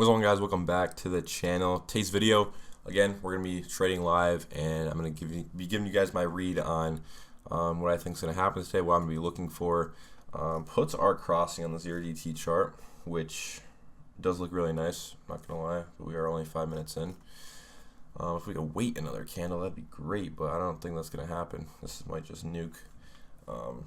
What's going on, guys? Welcome back to the channel. Today's video, again, we're gonna be trading live, and I'm gonna be giving you guys my read on what I think is gonna happen today. What I'm gonna be looking for. Puts are crossing on the 0DT chart, which does look really nice. Not gonna lie, but we are only 5 minutes in. If we could wait another candle, that'd be great, but I don't think that's gonna happen. This might just nuke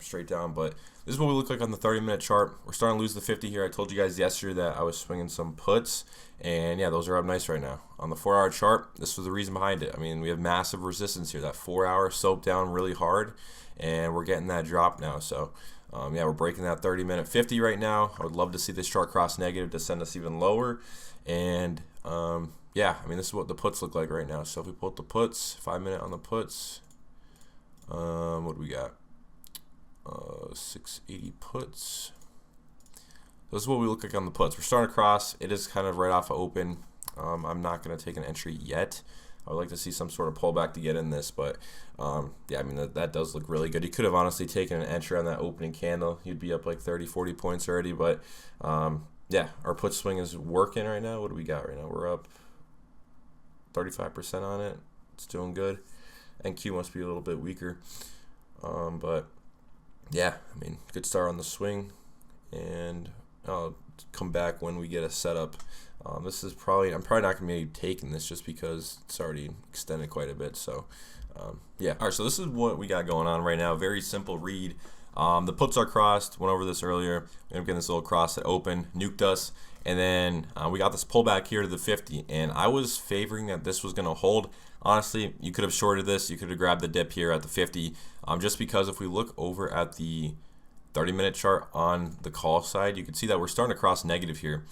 straight down, but this is what we look like on the 30-minute chart. We're starting to lose the 50 here. I told you guys yesterday that I was swinging some puts, and yeah, those are up nice right now. On the 4-hour chart, this was the reason behind it. I mean, we have massive resistance here. That 4-hour soaked down really hard, and we're getting that drop now. So yeah, we're breaking that 30-minute 50 right now. I would love to see this chart cross negative to send us even lower, and yeah, I mean, this is what the puts look like right now. So if we pull up the puts, 5-minute on the puts, what do we got? 680 puts. This is what we look like on the puts. We're starting to cross. It is kind of right off of open. I'm not going to take an entry yet. I would like to see some sort of pullback to get in this, but yeah, I mean, that does look really good. You could have honestly taken an entry on that opening candle. You'd be up like 30-40 points already, but yeah, our put swing is working right now. What do we got right now? We're up 35% on it. It's doing good. NQ must be a little bit weaker, but yeah, I mean, good start on the swing, and I'll come back when we get a setup. This is probably, I'm probably not going to be taking this just because it's already extended quite a bit. So yeah, all right, so this is what we got going on right now. Very simple read. The puts are crossed. Went over this earlier. We're getting this little cross that opened, nuked us, and then we got this pullback here to the 50, and I was favoring that this was going to hold. Honestly, you could have shorted this. You could have grabbed the dip here at the 50, just because if we look over at the 30-minute chart on the call side, you can see that we're starting to cross negative here.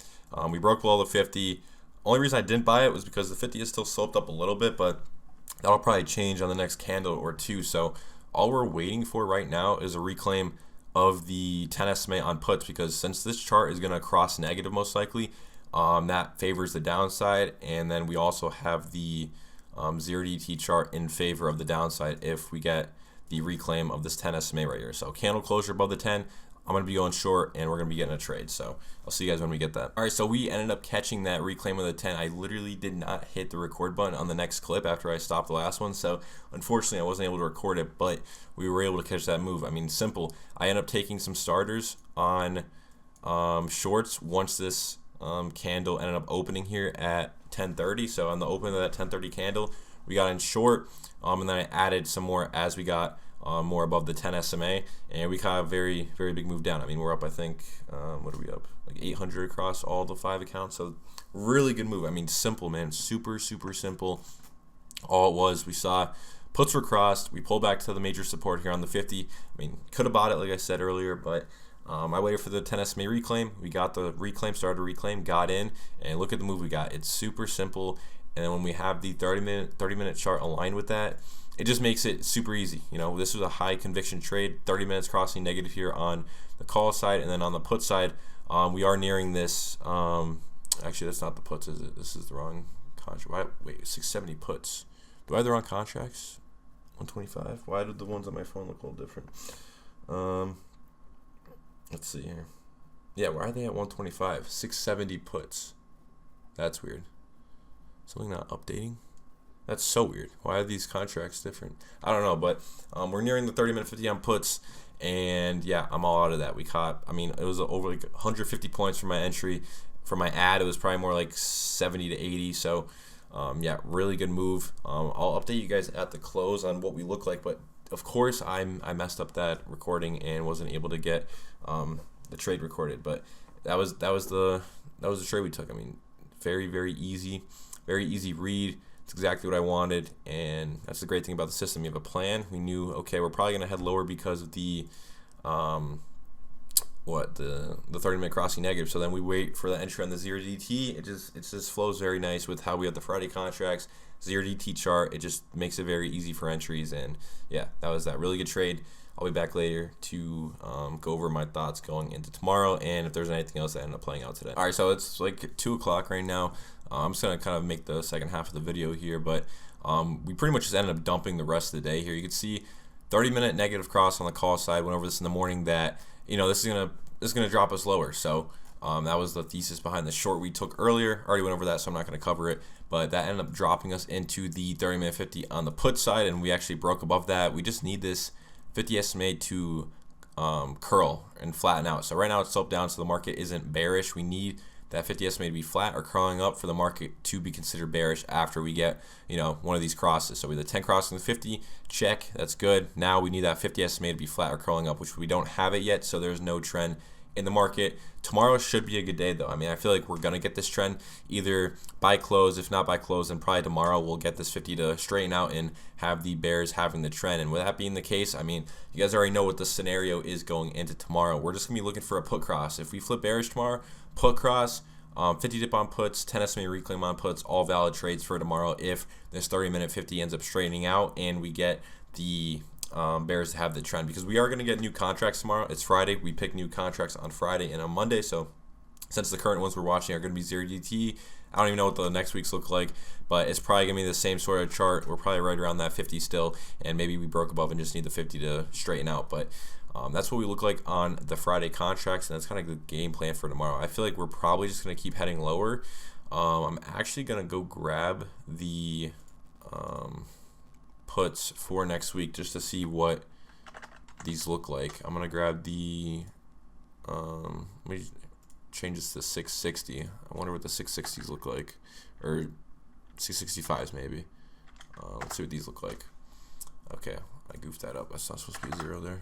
We broke below the 50. Only reason I didn't buy it was because the 50 is still sloped up a little bit, but that'll probably change on the next candle or two. So all we're waiting for right now is a reclaim of the 10 SMA on puts, because since this chart is going to cross negative most likely, that favors the downside, and then we also have the 0DT chart in favor of the downside if we get the reclaim of this 10 SMA right here. So candle closure above the 10, I'm going to be going short, and we're going to be getting a trade. So I'll see you guys when we get that. All right, so we ended up catching that reclaim of the 10. I literally did not hit the record button on the next clip after I stopped the last one. So unfortunately, I wasn't able to record it, but we were able to catch that move. I mean, simple. I ended up taking some starters on shorts once this candle ended up opening here at 10:30. So on the open of that 10:30 candle, we got in short, and then I added some more as we got more above the 10 SMA, and we caught a very, very big move down. I mean, we're up, I think, what are we up? Like 800 across all the 5 accounts. So really good move. I mean, simple, man. Super, super simple. All it was, we saw puts were crossed. We pulled back to the major support here on the 50. I mean, could have bought it, like I said earlier, but I waited for the 10 SMA reclaim. We got the reclaim, started to reclaim, got in, and look at the move we got. It's super simple. And then when we have the 30-minute chart aligned with that, it just makes it super easy. You know, this was a high conviction trade. 30 minutes crossing negative here on the call side, and then on the put side, we are nearing this. Actually, that's not the puts, is it? This is the wrong contract. Wait, 670 puts. Do I have the wrong contracts? 125. Why did the ones on my phone look a little different? Let's see here. Yeah, why are they at 125? 670 puts. That's weird. Something not updating? That's so weird. Why are these contracts different? I don't know, but we're nearing the 30-minute 50 on puts, and yeah, I'm all out of that. We caught, I mean, it was over like 150 points for my entry. For my ad, it was probably more like 70 to 80. So yeah, really good move. I'll update you guys at the close on what we look like, but of course I messed up that recording and wasn't able to get the trade recorded. But that was the trade we took. I mean, very, very easy read. It's exactly what I wanted, and that's the great thing about the system. You have a plan. We knew, okay, we're probably gonna head lower because of the the 30-minute crossing negative. So then we wait for the entry on the 0DT. It just flows very nice with how we have the Friday contracts, 0DT chart. It just makes it very easy for entries, and yeah, that was that really good trade. I'll be back later to go over my thoughts going into tomorrow, and if there's anything else that ended up playing out today. All right, so it's like 2 o'clock right now. I'm just going to kind of make the second half of the video here, but we pretty much just ended up dumping the rest of the day here. You can see 30-minute negative cross on the call side. Went over this in the morning that, you know, this is gonna drop us lower. So That was the thesis behind the short we took earlier. Already went over that, so I'm not going to cover it. But that ended up dropping us into the 30-minute 50 on the put side, and we actually broke above that. We just need this 50 SMA to curl and flatten out. So right now it's sloped down, so the market isn't bearish. We need that 50 SMA to be flat or curling up for the market to be considered bearish after we get, one of these crosses. So we have the 10 crossing the 50, check, that's good. Now we need that 50 SMA to be flat or curling up, which we don't have it yet, so there's no trend in the market. Tomorrow should be a good day though. I mean, I feel like we're gonna get this trend either by close. If not by close, then probably tomorrow we'll get this 50 to straighten out and have the bears having the trend. And with that being the case, I mean, you guys already know what the scenario is going into tomorrow. We're just gonna be looking for a put cross. If we flip bearish tomorrow, put cross, 50 dip on puts, 10 SMA reclaim on puts, all valid trades for tomorrow if this 30-minute 50 ends up straightening out and we get the bears to have the trend, because we are going to get new contracts tomorrow. It's Friday. We pick new contracts on Friday and on Monday. So since the current ones we're watching are going to be 0DT, I don't even know what the next weeks look like, but it's probably going to be the same sort of chart. We're probably right around that 50 still, and maybe we broke above and just need the 50 to straighten out. But that's what we look like on the Friday contracts, and that's kind of the game plan for tomorrow. I feel like we're probably just going to keep heading lower. I'm actually going to go grab the puts for next week just to see what these look like. I'm going to grab the, let me change this to 660. I wonder what the 660s look like, or 665s maybe. Let's see what these look like. Okay, I goofed that up. That's not supposed to be a 0 there.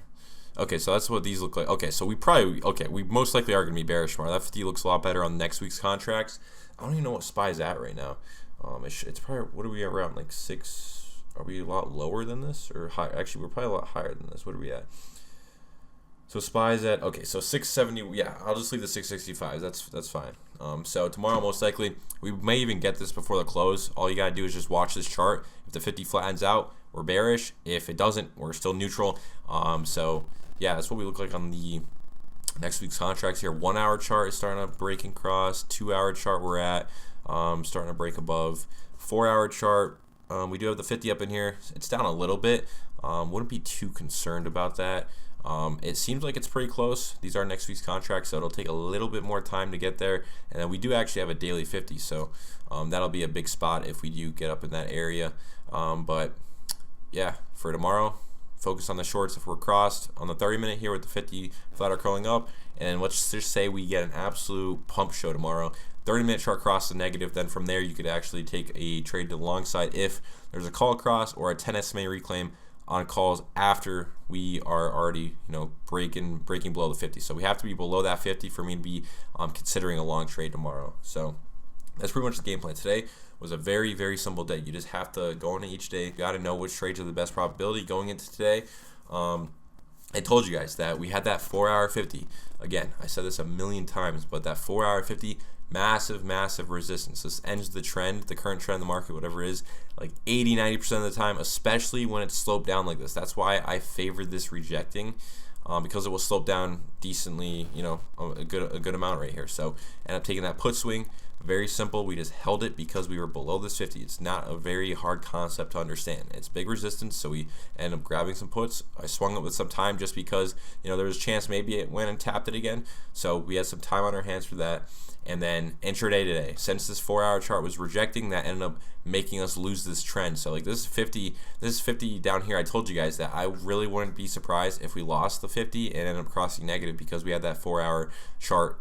Okay, so that's what these look like. Okay, so we most likely are going to be bearish tomorrow. That 50 looks a lot better on next week's contracts. I don't even know what SPY's at right now. It's probably, what are we at, around like 6? Are we a lot lower than this or high? Actually, we're probably a lot higher than this. What are we at? So SPY's at, okay, so 670. Yeah, I'll just leave the 665. That's fine. So tomorrow, most likely, we may even get this before the close. All you got to do is just watch this chart. If the 50 flattens out, we're bearish. If it doesn't, we're still neutral. So yeah, that's what we look like on the next week's contracts here. 1 hour chart is starting to break and cross. 2 hour chart we're at starting to break above. 4 hour chart, we do have the 50 up in here. It's down a little bit. Wouldn't be too concerned about that. It seems like it's pretty close. These are next week's contracts, so it'll take a little bit more time to get there. And then we do actually have a daily 50, so that'll be a big spot if we do get up in that area. But yeah, for tomorrow, focus on the shorts if we're crossed on the 30-minute here with the 50 flatter curling up. And let's just say we get an absolute pump show tomorrow. 30-minute chart cross the negative, then from there you could actually take a trade to the long side if there's a call cross or a 10 SMA reclaim on calls after we are already breaking below the 50. So we have to be below that 50 for me to be considering a long trade tomorrow. So that's pretty much the game plan. Today was a very, very simple day. You just have to go into each day. You got to know which trades are the best probability going into today. I told you guys that we had that 4 hour 50. Again, I said this a million times, but that 4 hour 50, massive resistance. This ends the trend, the current trend in the market, whatever it is, like 80-90% of the time, especially when it's sloped down like this. That's why I favored this rejecting, because it will slope down decently, a good amount right here. So end up taking that put swing. Very simple. We just held it because we were below this 50. It's not a very hard concept to understand. It's big resistance, so we end up grabbing some puts. I swung it with some time just because there was a chance maybe it went and tapped it again. So we had some time on our hands for that. And then intraday today, since this 4 hour chart was rejecting, that ended up making us lose this trend. So like this is 50 down here. I told you guys that I really wouldn't be surprised if we lost the 50 and ended up crossing negative because we had that 4 hour chart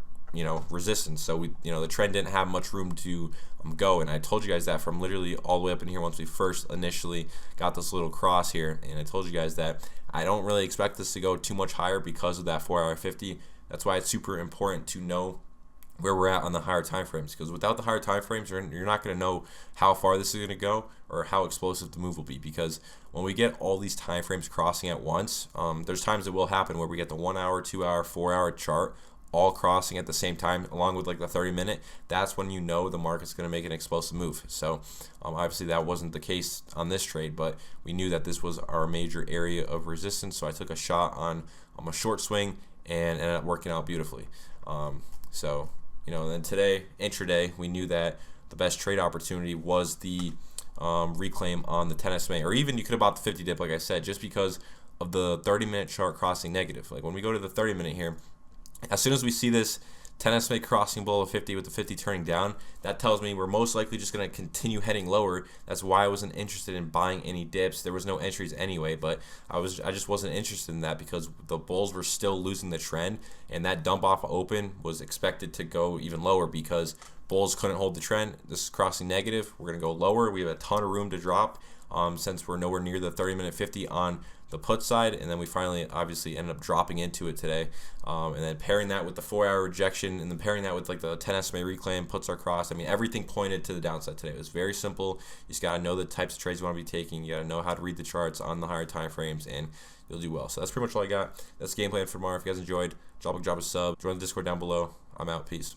resistance. So we the trend didn't have much room to go, and I told you guys that from literally all the way up in here once we first initially got this little cross here. And I told you guys that I don't really expect this to go too much higher because of that 4 hour 50. That's why it's super important to know where we're at on the higher time frames, because without the higher time frames, you're not going to know how far this is going to go or how explosive the move will be. Because when we get all these time frames crossing at once, there's times it will happen where we get the 1 hour, 2 hour, 4 hour chart all crossing at the same time, along with like the 30-minute. That's when the market's going to make an explosive move. So obviously that wasn't the case on this trade, but we knew that this was our major area of resistance. So I took a shot on a short swing and ended up working out beautifully. So then today, intraday, we knew that the best trade opportunity was the reclaim on the 10 SMA, or even you could have bought the 50 dip, like I said, just because of the 30-minute chart crossing negative. Like when we go to the 30-minute here, as soon as we see this 10 SMA crossing below 50 with the 50 turning down. That tells me we're most likely just going to continue heading lower. That's why I wasn't interested in buying any dips. There was no entries anyway, but I just wasn't interested in that because the bulls were still losing the trend, and that dump off open was expected to go even lower because bulls couldn't hold the trend. This is crossing negative. We're going to go lower. We have a ton of room to drop since we're nowhere near the 30-minute 50 on the put side, and then we finally obviously ended up dropping into it today, and then pairing that with the 4-hour rejection, and then pairing that with like the 10 SMA reclaim, puts our cross. I mean, everything pointed to the downside today. It was very simple. You just got to know the types of trades you want to be taking. You got to know how to read the charts on the higher time frames, and you'll do well. So that's pretty much all I got. That's the game plan for tomorrow. If you guys enjoyed, drop a sub, join the Discord down below. I'm out. Peace.